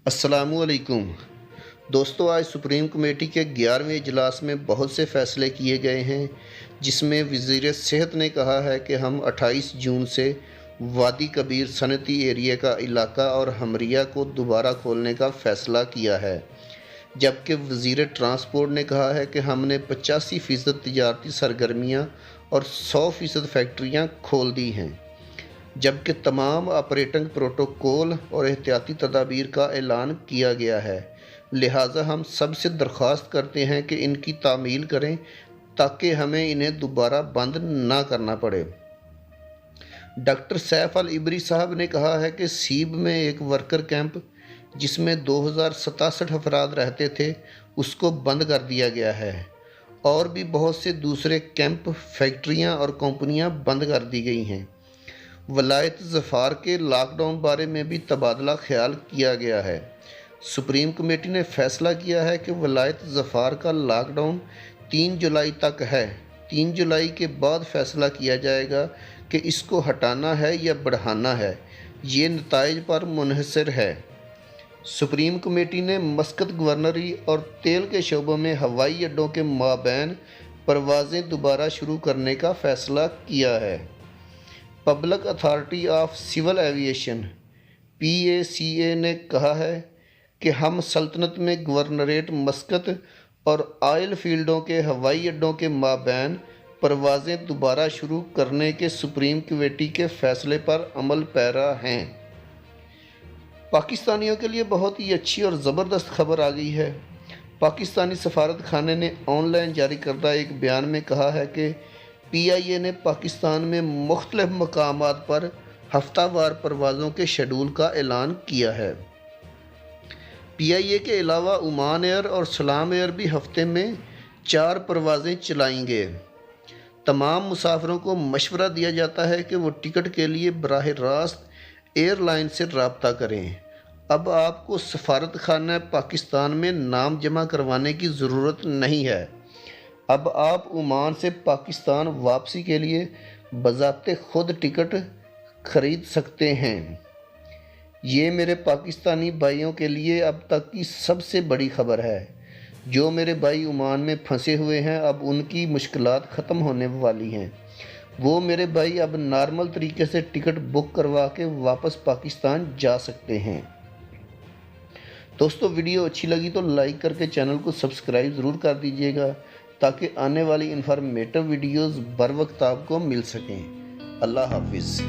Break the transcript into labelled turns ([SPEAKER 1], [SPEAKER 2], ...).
[SPEAKER 1] अस्सलामु अलैकुम दोस्तों, आज सुप्रीम कमेटी के 11वें इजलास में बहुत से फैसले किए गए हैं, जिसमें वज़ीर सेहत ने कहा है कि हम 28 जून से वादी कबीर सनती एरिया का इलाका और हमरिया को दोबारा खोलने का फ़ैसला किया है। जबकि वज़ीर ट्रांसपोर्ट ने कहा है कि हमने 85% तजारती सरगर्मियाँ और 100% फैक्ट्रियाँ खोल दी हैं। जबकि तमाम ऑपरेटिंग प्रोटोकॉल और एहतियाती तदाबीर का ऐलान किया गया है, लिहाजा हम सब से दरख्वास्त करते हैं कि इनकी तामील करें ताकि हमें इन्हें दोबारा बंद ना करना पड़े। डॉक्टर सैफ अल इबरी साहब ने कहा है कि सीब में एक वर्कर कैंप जिसमें 2067 अफराद रहते थे, उसको बंद कर दिया गया है और भी बहुत से दूसरे कैंप, फैक्ट्रियां और कंपनियां बंद कर दी गई हैं। वलायत ज़फ़ार के लॉकडाउन बारे में भी तबादला ख्याल किया गया है। सुप्रीम कमेटी ने फैसला किया है कि वलायत ज़फ़ार का लॉकडाउन 3 जुलाई तक है। 3 जुलाई के बाद फैसला किया जाएगा कि इसको हटाना है या बढ़ाना है। ये नताइज पर मुनहसर है। सुप्रीम कमेटी ने मस्कत, गवर्नरी और तेल के शोबों में हवाई अड्डों के माबैन परवाज़ें दोबारा शुरू करने का फ़ैसला किया है। Public authority of civil aviation PACA ने कहा है कि हम सल्तनत में गवर्नरेट मस्कत और आयल फील्डों के हवाई अड्डों के माबैन परवाज़ें दोबारा शुरू करने के सुप्रीम कमेटी के फ़ैसले पर अमल पैरा हैं। पाकिस्तानियों के लिए बहुत ही अच्छी और ज़बरदस्त खबर आ गई है। पाकिस्तानी सफारत खाने ने ऑनलाइन जारी करदा एक बयान में कहा है कि PIA ने पाकिस्तान में मुख्तलिफ मकामात पर हफ्तावार परवाज़ों के शेड्यूल का ऐलान किया है। PIA के अलावा ओमान एयर और सलाम एयर भी हफ्ते में 4 परवाज़ें चलाएंगे। तमाम मुसाफिरों को मशवरा दिया जाता है कि वो टिकट के लिए बराह रास्त एयरलाइन से रब्ता करें। अब आपको सफारत खाना पाकिस्तान में नाम जमा करवाने की ज़रूरत नहीं है। अब आप ओमान से पाकिस्तान वापसी के लिए बज़ाब्ते खुद टिकट ख़रीद सकते हैं। ये मेरे पाकिस्तानी भाइयों के लिए अब तक की सबसे बड़ी खबर है। जो मेरे भाई ओमान में फंसे हुए हैं, अब उनकी मुश्किलात ख़त्म होने वाली हैं। वो मेरे भाई अब नॉर्मल तरीके से टिकट बुक करवा के वापस पाकिस्तान जा सकते हैं। दोस्तों, वीडियो अच्छी लगी तो लाइक करके चैनल को सब्सक्राइब ज़रूर कर दीजिएगा ताकि आने वाली इन्फॉर्मेटिव वीडियोज़ बर वक्त आपको मिल सकें। अल्लाह हाफिज़।